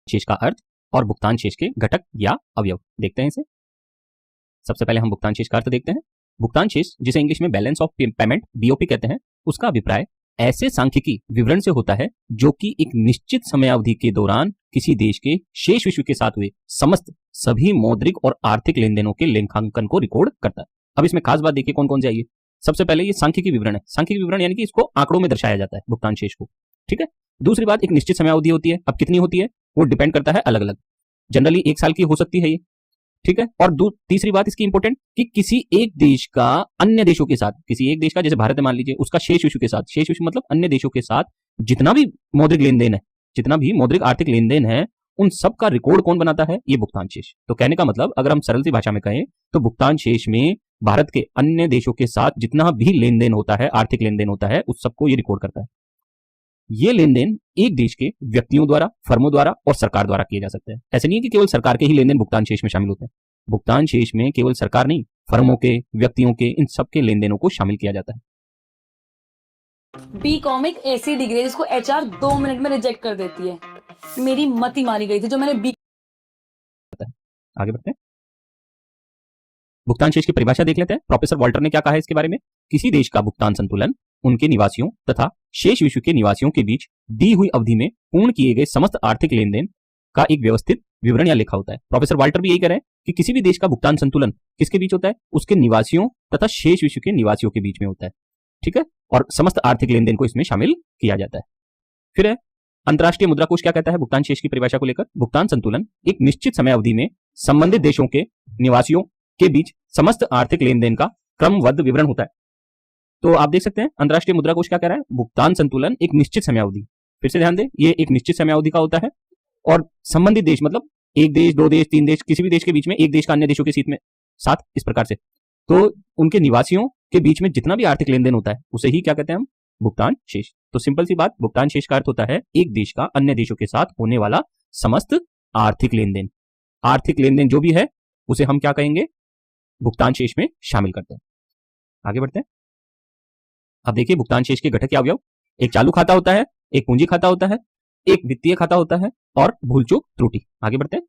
शेष का अर्थ और भुगतान शेष के घटक या अवयव देखते हैं इसे। सबसे पहले हम भुगतान शेष का अर्थ देखते हैं। भुगतान शेष, जिसे इंग्लिश में बैलेंस ऑफ पेमेंट बीओपी कहते हैं, उसका अभिप्राय ऐसे सांख्यिकी विवरण से होता है जो कि एक निश्चित समयावधि के दौरान किसी देश के शेष विश्व के साथ हुए समस्त सभी मौद्रिक और आर्थिक लेन देनों के लेखांकन को रिकॉर्ड करता है। अब इसमें खास बात देखिए कौन कौन से आई है। सबसे पहले ये सांख्यिकी विवरण है। सांख्यिकी विवरण यानी कि इसको आंकड़ों में दर्शाया जाता है भुगतान शेष को, ठीक है। दूसरी बात, एक निश्चित समयावधि होती है। अब कितनी होती है वो डिपेंड करता है अलग अलग, जनरली 1 साल की हो सकती है ये, ठीक है। और तीसरी बात इसकी इंपॉर्टेंट कि किसी एक देश का अन्य देशों के साथ, किसी एक देश का जैसे भारत है मान लीजिए, उसका शेष विश्व के साथ, शेष विश्व मतलब अन्य देशों के साथ जितना भी मौद्रिक लेन देन है, जितना भी मौद्रिक आर्थिक लेन देन है, उन सब का रिकॉर्ड कौन बनाता है? ये भुगतान शेष। तो कहने का मतलब अगर हम सरल सी भाषा में कहें तो भुगतान शेष में भारत के अन्य देशों के साथ जितना भी लेन देन होता है, आर्थिक लेन देन होता है, उस सबको ये रिकॉर्ड करता है। ये लेन देन एक देश के व्यक्तियों द्वारा, फर्मों द्वारा और सरकार द्वारा किए जा सकते हैं। ऐसे नहीं है कि केवल सरकार के ही लेन देन भुगतान शेष में शामिल होते हैं। भुगतान शेष में केवल सरकार नहीं, फर्मों के, व्यक्तियों के, इन सबके लेन देनों को शामिल किया जाता है। बीकॉम एक ऐसी डिग्री है जिसको एचआर 2 मिनट में रिजेक्ट कर देती है। मेरी मत ही मारी गई थी जो मैंने आगे बढ़ते हैं। भुगतान शेष की परिभाषा देख लेते हैं। प्रोफेसर वॉल्टर ने क्या कहा है इसके बारे में? किसी देश का भुगतान संतुलन उनके निवासियों तथा शेष विश्व के निवासियों के बीच दी हुई अवधि में पूर्ण किए गए समस्त आर्थिक लेन देन का एक व्यवस्थित विवरण या लेखा होता है। प्रोफेसर वॉल्टर भी यही कह रहे हैं कि किसी भी देश का भुगतान संतुलन किसके बीच होता है? उसके निवासियों तथा शेष विश्व के निवासियों के बीच में होता है, ठीक है। और समस्त आर्थिक लेन देन को इसमें शामिल किया जाता है। फिर है अंतर्राष्ट्रीय मुद्रा कोष क्या कहता है भुगतान शेष की परिभाषा को लेकर? भुगतान संतुलन एक निश्चित समय अवधि में संबंधित देशों के निवासियों के बीच समस्त आर्थिक लेन देन का क्रमबद्ध विवरण होता है। तो आप देख सकते हैं अंतर्राष्ट्रीय मुद्रा कोष क्या कह रहा है? भुगतान संतुलन एक निश्चित समय अवधि, फिर से ध्यान दें, ये एक निश्चित समय अवधि का होता है और संबंधित देश मतलब एक देश, 2 देश, 3 देश, किसी भी देश के बीच में एक देश का अन्य देशों के साथ इस प्रकार से, तो उनके निवासियों के बीच में जितना भी आर्थिक लेन देन होता है उसे ही क्या कहते हैं हम? भुगतान शेष। तो सिंपल सी बात, भुगतान शेष का अर्थ होता है एक देश का अन्य देशों के साथ होने वाला समस्त आर्थिक लेन देन। आर्थिक लेन देन जो भी है उसे हम क्या कहेंगे? भुगतान शेष में शामिल करते हैं। आगे बढ़ते हैं। अब देखिए भुगतान शेष के घटक या अवयव। एक चालू खाता होता है, एक पूंजी खाता होता है, एक वित्तीय खाता होता है और भूल चूक त्रुटि। आगे बढ़ते हैं।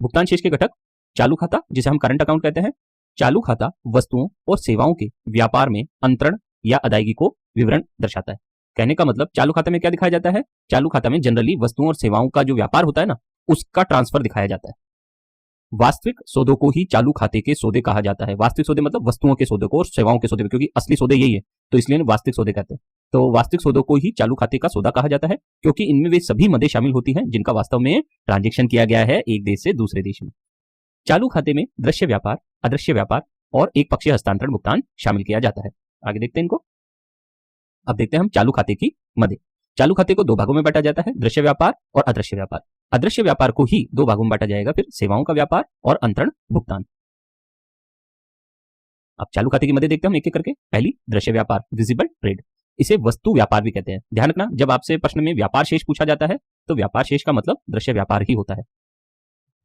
भुगतान शेष के घटक। चालू खाता, जिसे हम करंट अकाउंट कहते हैं। चालू खाता वस्तुओं और सेवाओं के व्यापार में अंतरण या अदायगी को विवरण दर्शाता है। कहने का मतलब चालू खाते में क्या दिखाया जाता है? चालू खाता में जनरली वस्तुओं और सेवाओं का जो व्यापार होता है ना, उसका ट्रांसफर दिखाया जाता है। वास्तविक सौदों को ही चालू खाते के सौदे कहा जाता है। वास्तविक सौदे मतलब वस्तुओं के सौदे को और सेवाओं के सौदे, क्योंकि असली सौदे यही है तो इसलिए वास्तविक सौदे कहते हैं। तो वास्तविक सौदों को ही चालू खाते का सौदा कहा जाता है क्योंकि इनमें वे सभी मदें शामिल होती हैं जिनका वास्तव में ट्रांजैक्शन किया गया है एक देश से दूसरे देश में। चालू खाते में दृश्य व्यापार, अदृश्य व्यापार और एक पक्षीय हस्तांतरण भुगतान शामिल किया जाता है। आगे देखते हैं इनको। अब देखते हैं हम चालू खाते की मदें। चालू खाते को 2 भागों में बांटा जाता है, दृश्य व्यापार और अदृश्य व्यापार। अदृश्य व्यापार को ही 2 भागों में बांटा जाएगा, फिर सेवाओं का व्यापार और अंतरण भुगतान। अब चालू खाते की मदें देखते हैं हम एक एक करके। पहली, दृश्य व्यापार, विजिबल ट्रेड। इसे वस्तु व्यापार भी कहते हैं। ध्यान रखना, जब आपसे प्रश्न में व्यापार शेष पूछा जाता है तो व्यापार शेष का मतलब दृश्य व्यापार ही होता है।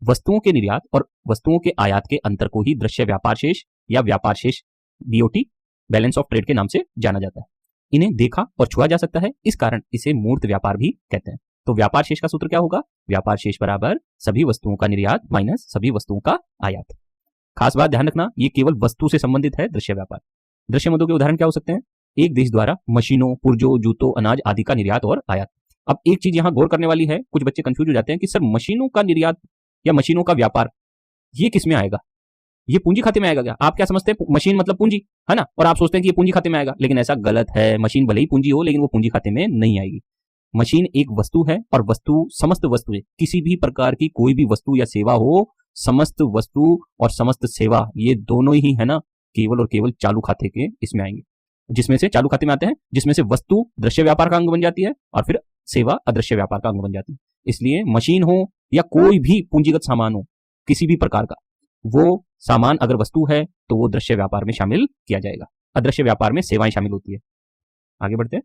वस्तुओं के निर्यात और वस्तुओं के आयात के अंतर को ही दृश्य व्यापार शेष या व्यापार शेष, बीओटी, बैलेंस ऑफ ट्रेड के नाम से जाना जाता है। इन्हें देखा और छुआ जा सकता है, इस कारण इसे मूर्त व्यापार भी कहते हैं। तो व्यापार शेष का सूत्र क्या होगा? व्यापार शेष बराबर सभी वस्तुओं का निर्यात माइनस सभी वस्तुओं का आयात। खास बात ध्यान रखना, ये केवल वस्तु से संबंधित है दृश्य व्यापार। दृश्य मदों के उदाहरण क्या हो सकते हैं? एक देश द्वारा मशीनों, पुर्जों, जूतों, अनाज आदि का निर्यात और आयात। अब एक चीज यहां गौर करने वाली है, कुछ बच्चे कंफ्यूज हो जाते हैं कि सर मशीनों का निर्यात या मशीनों का व्यापार ये किस में आएगा? ये पूंजी खाते में आएगा क्या? आप क्या समझते हैं? मशीन मतलब पूंजी है ना, और आप सोचते हैं कि ये पूंजी खाते में आएगा, लेकिन ऐसा गलत है। मशीन भले ही पूंजी हो लेकिन वो पूंजी खाते में नहीं आएगी। मशीन एक वस्तु है और वस्तु समस्त वस्तुएं, किसी भी प्रकार की कोई भी वस्तु या सेवा हो, समस्त वस्तु और समस्त सेवा ये दोनों ही है ना, केवल और केवल चालू खाते के इसमें आएंगे, जिसमें से चालू खाते में आते हैं, जिसमें से वस्तु दृश्य व्यापार का अंग बन जाती है और फिर सेवा अदृश्य व्यापार का अंग बन जाती है। इसलिए मशीन हो या कोई भी पूंजीगत सामान हो किसी भी प्रकार का, वो सामान अगर वस्तु है तो वो दृश्य व्यापार में शामिल किया जाएगा। अदृश्य व्यापार में सेवाएं शामिल होती है। आगे बढ़ते हैं।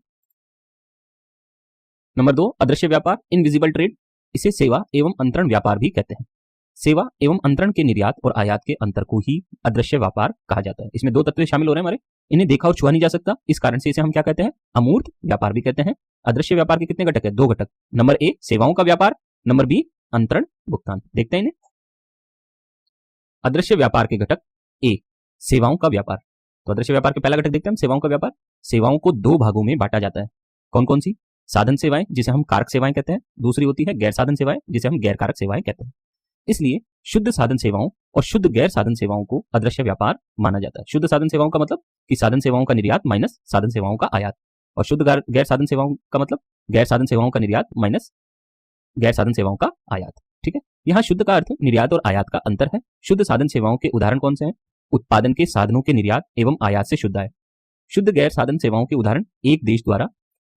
नंबर 2, अदृश्य व्यापार, इनविजिबल ट्रेड। इसे सेवा एवं अंतरण व्यापार भी कहते हैं। सेवा एवं अंतरण के निर्यात और आयात के अंतर को ही अदृश्य व्यापार कहा जाता है। इसमें 2 तत्व शामिल हो रहे हैं हमारे, इन्हें देखा और छुआ नहीं जा सकता, इस कारण से इसे हम क्या कहते हैं? अमूर्त व्यापार भी कहते हैं। अदृश्य व्यापार के कितने घटक है? 2 घटक। नंबर ए सेवाओं का व्यापार, नंबर बी अंतरण भुगतान। देखते हैं इन्हें। अदृश्य व्यापार के घटक ए सेवाओं का व्यापार। तो अदृश्य व्यापार के पहला घटक देखते हैं हम, सेवाओं का व्यापार। सेवाओं को 2 भागों में बांटा जाता है। कौन कौन सी? साधन सेवाएं जिसे हम कारक सेवाएं कहते हैं, दूसरी होती है गैर साधन सेवाएं जिसे हम गैर कारक सेवाएं कहते हैं। इसलिए शुद्ध साधन सेवाओं और शुद्ध गैर साधन सेवाओं को अदृश्य व्यापार माना जाता है। शुद्ध साधन सेवाओं का मतलब कि साधन सेवाओं का निर्यात माइनस साधन सेवाओं का आयात, और शुद्ध गैर साधन सेवाओं का मतलब गैर साधन सेवाओं का निर्यात माइनस गैर साधन सेवाओं का आयात। ठीक है, यहाँ शुद्ध का अर्थ निर्यात और आयात का अंतर है। शुद्ध साधन सेवाओं के उदाहरण कौन से हैं? उत्पादन के साधनों के निर्यात एवं आयात से शुद्ध आय। शुद्ध गैर साधन सेवाओं के उदाहरण एक देश द्वारा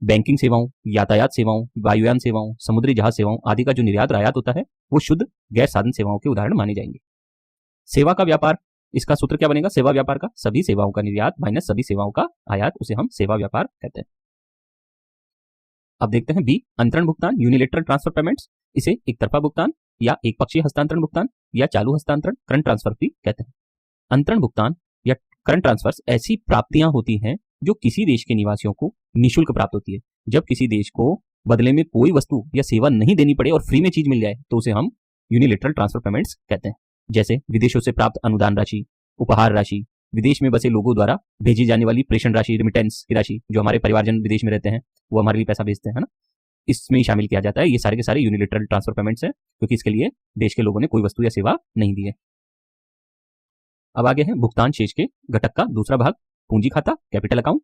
बैंकिंग सेवाओं, यातायात सेवाओं, वायुयान सेवाओं, समुद्री जहाज सेवाओं आदि का जो निर्यात और आयात होता है वो शुद्ध गैर साधन सेवाओं के उदाहरण माने जाएंगे। सेवा का व्यापार, इसका सूत्र क्या बनेगा? सेवा व्यापार का सभी सेवाओं का निर्यात माइनस सभी सेवाओं का आयात, उसे हम सेवा व्यापार कहते हैं। अब देखते हैं बी अंतरण भुगतान, यूनिलेटरल ट्रांसफर पेमेंट्स। इसे एक तरफा भुगतान या एक पक्षीय हस्तांतरण भुगतान या चालू हस्तांतरण करंट ट्रांसफर भी कहते हैं। अंतरण भुगतान या करंट ट्रांसफर्स ऐसी प्राप्तियां होती हैं जो किसी देश के निवासियों को निःशुल्क प्राप्त होती है। जब किसी देश को बदले में कोई वस्तु या सेवा नहीं देनी पड़े और फ्री में चीज मिल जाए तो उसे हम यूनिलेटरल ट्रांसफर पेमेंट्स कहते हैं। जैसे विदेशों से प्राप्त अनुदान राशि, उपहार राशि, विदेश में बसे लोगों द्वारा भेजी जाने वाली प्रेषण राशि, रिमिटेंस की राशि, जो हमारे परिवारजन विदेश में रहते हैं वो हमारे लिए पैसा भेजते हैं, है ना, इसमें ही शामिल किया जाता है। ये सारे के सारे यूनिलेटरल ट्रांसफर पेमेंट्स हैं क्योंकि इसके लिए देश के लोगों ने कोई वस्तु या सेवा नहीं दी है। अब आगे है भुगतान शेष के घटक का दूसरा भाग, पूंजी खाता, कैपिटल अकाउंट।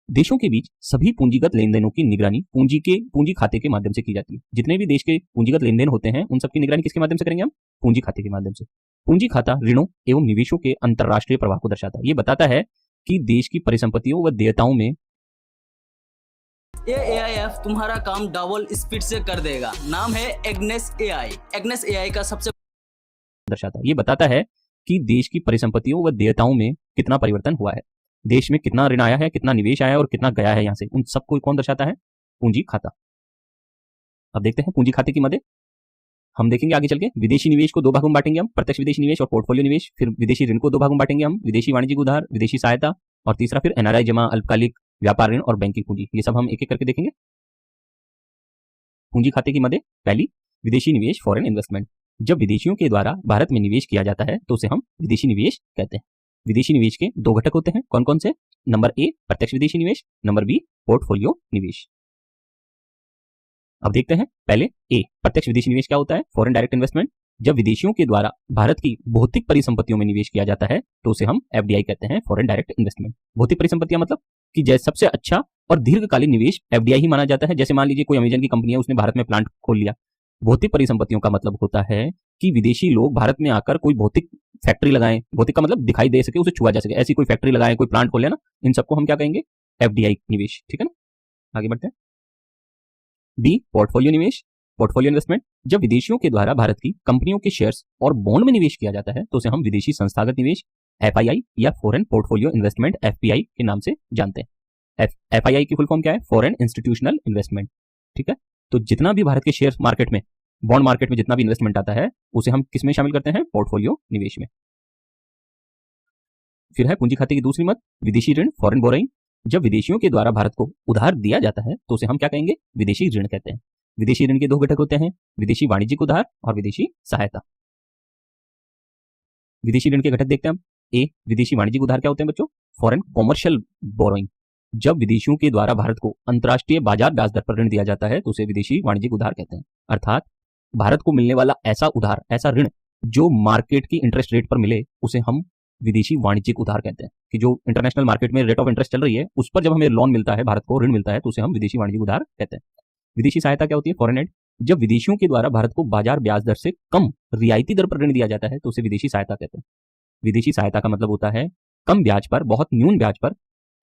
देशों के बीच सभी पूंजीगत लेन देनों की निगरानी पूंजी खाते के माध्यम से की जाती है। जितने भी देश के पूंजीगत लेन देन होते हैं उन सबकी निगरानी किसके माध्यम से करेंगे हम? पूंजी खाते के माध्यम से। पूंजी खाता ऋणों एवं निवेशों के अंतरराष्ट्रीय प्रवाह को दर्शाता है। ये बताता है कि देश की परिसंपत्तियों व देयताओं में ये AIF तुम्हारा काम डबल स्पीड से कर देगा। नाम है एग्नेस AI। एग्नेस AI का सबसे दर्शाता है। ये बताता है कि देश की परिसंपत्तियों व देयताओं में कितना परिवर्तन हुआ है, देश में कितना ऋण आया है, कितना निवेश आया है और कितना गया है यहाँ से, उन सबको कौन दर्शाता है? पूंजी खाता। अब देखते हैं पूंजी खाते की मदद हम देखेंगे आगे चल के। विदेशी निवेश को 2 भागों में बांटेंगे हम, प्रत्यक्ष विदेशी निवेश और पोर्टफोलियो निवेश। फिर विदेशी ऋण को 2 भागों में बांटेंगे हम, विदेशी वाणिज्यिक उधार, विदेशी सहायता, और तीसरा फिर NRI जमा, अल्पकालिक व्यापार ऋण और बैंकिंग पूंजी। ये सब हम एक एक करके देखेंगे। पूंजी खाते की मदद पहली, विदेशी निवेश, फॉरेन इन्वेस्टमेंट। जब विदेशियों के द्वारा भारत में निवेश किया जाता है तो उसे हम विदेशी निवेश कहते हैं। विदेशी निवेश के 2 घटक होते हैं, कौन कौन से? नंबर ए प्रत्यक्ष विदेशी निवेश, नंबर बी पोर्टफोलियो निवेश। अब देखते हैं पहले ए प्रत्यक्ष विदेशी निवेश क्या होता है? Foreign direct investment. जब विदेशियों के द्वारा भारत की भौतिक परिसंपत्तियों में निवेश किया जाता है तो उसे हम FDI कहते हैं, फॉरेन डायरेक्ट इन्वेस्टमेंट। भौतिक परिसंपत्तियां मतलब कि जैसे सबसे अच्छा और दीर्घकालीन निवेश FDI ही माना जाता है। जैसे मान लीजिए कोई अमेजन की कंपनी है, उसने भारत में प्लांट खोल लिया। भौतिक परिसंपत्तियों का मतलब होता है कि विदेशी लोग भारत में आकर कोई भौतिक फैक्ट्री लगाएं, भौतिक का मतलब दिखाई दे सके, उसे छुआ जा सके, ऐसी कोई फैक्ट्री लगाएं, कोई प्लांट खोले ना, इन सबको हम क्या कहेंगे? FDI निवेश। ठीक है ना, आगे बढ़ते हैं। बी पोर्टफोलियो निवेश, पोर्टफोलियो इन्वेस्टमेंट। जब विदेशियों के द्वारा भारत की कंपनियों के शेयर्स और बॉन्ड में निवेश किया जाता है तो उसे हम विदेशी संस्थागत निवेश FII या फॉरेन पोर्टफोलियो इन्वेस्टमेंट FPI के नाम से जानते हैं। FII की फुल फॉर्म क्या है? Foreign institutional investment. ठीक है, तो जितना भी भारत के शेयर मार्केट में, बॉन्ड मार्केट में जितना भी इन्वेस्टमेंट आता है उसे हम किस में शामिल करते हैं? पोर्टफोलियो निवेश में। फिर है पूंजी खाते की दूसरी मत, विदेशी ऋण, फॉरेन बोरोइंग। जब विदेशियों के द्वारा भारत को उधार दिया जाता है तो उसे हम क्या कहेंगे? विदेशी ऋण कहते हैं। विदेशी ऋण के 2 घटक होते हैं, विदेशी वाणिज्यिक उधार और विदेशी सहायता। विदेशी ऋण के घटक देखते हैं हम। ए विदेशी वाणिज्यिक उधार क्या होते हैं बच्चों? Foreign commercial borrowing. जब विदेशियों के द्वारा भारत को अंतर्राष्ट्रीय बाजार ब्याज दर पर ऋण दिया जाता है तो उसे विदेशी वाणिज्यिक उधार कहते हैं। अर्थात भारत को मिलने वाला ऐसा उधार, ऐसा ऋण जो मार्केट की इंटरेस्ट रेट पर मिले उसे हम विदेशी वाणिज्यिक उधार कहते हैं। कि जो इंटरनेशनल मार्केट में रेट ऑफ इंटरेस्ट चल रही है उस पर जब हमें लोन मिलता है, भारत को ऋण मिलता है, तो उसे हम विदेशी वाणिज्यिक उधार कहते हैं। विदेशी सहायता क्या होती है? Foreign add. जब विदेशियों के द्वारा भारत को बाजार ब्याज दर से कम रियायती दर पर ऋण दिया जाता है तो उसे विदेशी सहायता कहते हैं। विदेशी सहायता का मतलब होता है कम ब्याज पर, बहुत न्यून ब्याज पर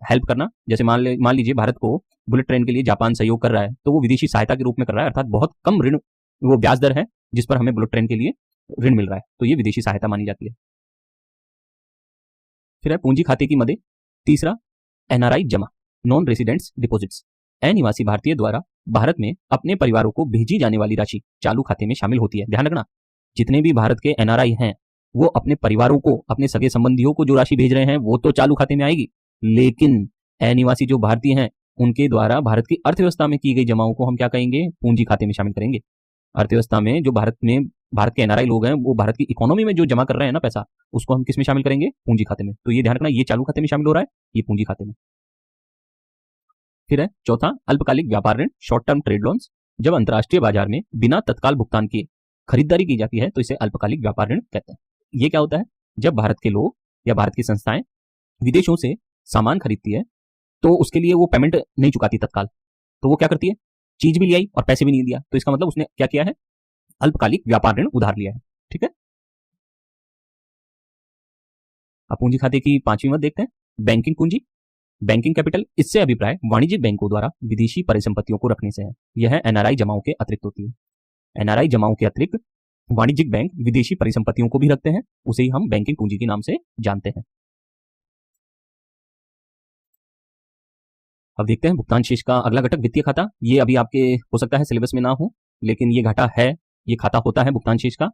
हेल्प करना। जैसे मान लीजिए भारत को बुलेट ट्रेन के लिए जापान सहयोग कर रहा है तो वो विदेशी सहायता के रूप में कर रहा है, अर्थात बहुत कम ऋण, वो ब्याज दर है जिस पर हमें बुलेट ट्रेन के लिए ऋण मिल रहा है, तो ये विदेशी सहायता मानी जाती है। फिर है पूंजी खाते की मदद तीसरा, NRI जमा, नॉन रेसिडेंट्स डिपॉजिट्स। अनिवासी भारतीय द्वारा भारत में अपने परिवारों को भेजी जाने वाली राशि चालू खाते में शामिल होती है। ध्यान रखना, जितने भी भारत के NRI हैं वो अपने परिवारों को, अपने सगे संबंधियों को जो राशि भेज रहे हैं वो तो चालू खाते में आएगी, लेकिन अनिवासी जो भारतीय हैं उनके द्वारा भारत की अर्थव्यवस्था में की गई जमाओं को हम क्या कहेंगे, पूंजी खाते में शामिल करेंगे। अर्थव्यवस्था में जो भारत के एनआरआई लोग हैं वो भारत की इकोनॉमी में जो जमा कर रहे हैं ना पैसा, उसको हम किस में शामिल करेंगे, पूंजी खाते में। तो ये ध्यान रखना, ये चालू खाते में शामिल हो रहा है, ये पूंजी खाते में। फिर है चौथा, अल्पकालिक व्यापार ऋण, शॉर्ट टर्म ट्रेड लोन्स। जब अंतर्राष्ट्रीय बाजार में बिना तत्काल भुगतान के खरीदारी की जाती है तो इसे अल्पकालिक व्यापार ऋण कहते हैं। ये क्या होता है, जब भारत के लोग या भारत की संस्थाएं विदेशों से सामान खरीदती है तो उसके लिए वो पेमेंट नहीं चुकाती तत्काल, तो वो क्या करती है, चीज भी ले आई और पैसे भी नहीं दिया, तो इसका मतलब उसने क्या किया है, अल्पकालिक व्यापार ऋण उधार लिया है। ठीक है, अब पूंजी खाते की पांचवी मत देखते हैं, बैंकिंग पूंजी, बैंकिंग कैपिटल। इससे अभिप्राय वाणिज्यिक बैंकों द्वारा विदेशी परिसंपत्तियों को रखने से है। यह एनआरआई जमाओं के अतिरिक्त होती है। एनआरआई जमाओं के अतिरिक्त वाणिज्यिक बैंक विदेशी परिसंपत्तियों को भी रखते हैं, उसे ही हम बैंकिंग पूंजी के नाम से जानते हैं। अब देखते हैं भुगतान शेष का अगला घटक, वित्तीय खाता। ये अभी आपके हो सकता है सिलेबस में ना हो, लेकिन ये घाटा है, ये खाता होता है भुगतान शेष का।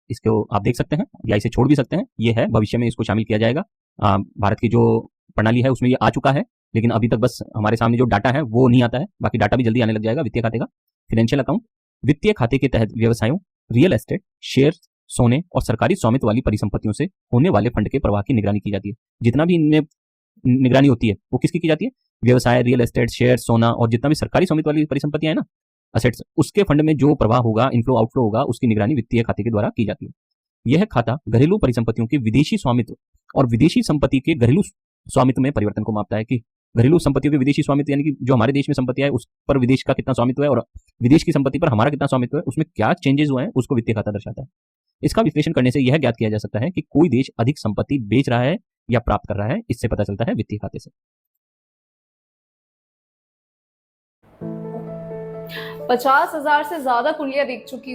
इसको आप देख सकते हैं या इसे छोड़ भी सकते हैं, ये है, भविष्य में इसको शामिल किया जाएगा। भारत की जो प्रणाली है उसमें ये आ चुका है, लेकिन अभी तक बस हमारे सामने जो डाटा है वो नहीं आता है, बाकी डाटा भी जल्दी आने लग जाएगा वित्तीय खाते का। फाइनेंशियल अकाउंट, वित्तीय खाते के तहत व्यवसायों, रियल एस्टेट, शेयर, सोने और सरकारी स्वामित्व वाली परिसंपत्तियों से होने वाले फंड के प्रवाह की निगरानी की जाती है। जितना भी इनमें निगरानी होती है वो किसकी की जाती है, व्यवसाय, रियल एस्टेट, शेयर, सोना और जितना भी सरकारी स्वामित्व वाली परिसंपत्तियां है ना, असेट्स, उसके फंड में जो प्रवाह होगा, इनफ्लो आउटफ्लो होगा, उसकी निगरानी वित्तीय खाते के द्वारा की जाती है। यह खाता घरेलू परिसंपत्तियों के विदेशी स्वामित्व और विदेशी संपत्ति के घरेलू स्वामित्व में परिवर्तन को मापता है कि घरेलू संपत्तियों के विदेशी स्वामित्व यानी कि जो हमारे देश में संपत्तियां है उस पर विदेश का कितना स्वामित्व है और विदेश की संपत्ति पर हमारा कितना स्वामित्व है, उसमें क्या चेंजेस हुए हैं, उसको वित्तीय खाता दर्शाता है। इसका विश्लेषण करने से यह ज्ञात किया जा सकता है कि कोई देश अधिक संपत्ति बेच रहा है या प्राप्त कर रहा है, इससे पता चलता है वित्तीय खाते से। 50,000 से ज्यादा कुंडलियां देख चुकी हूँ।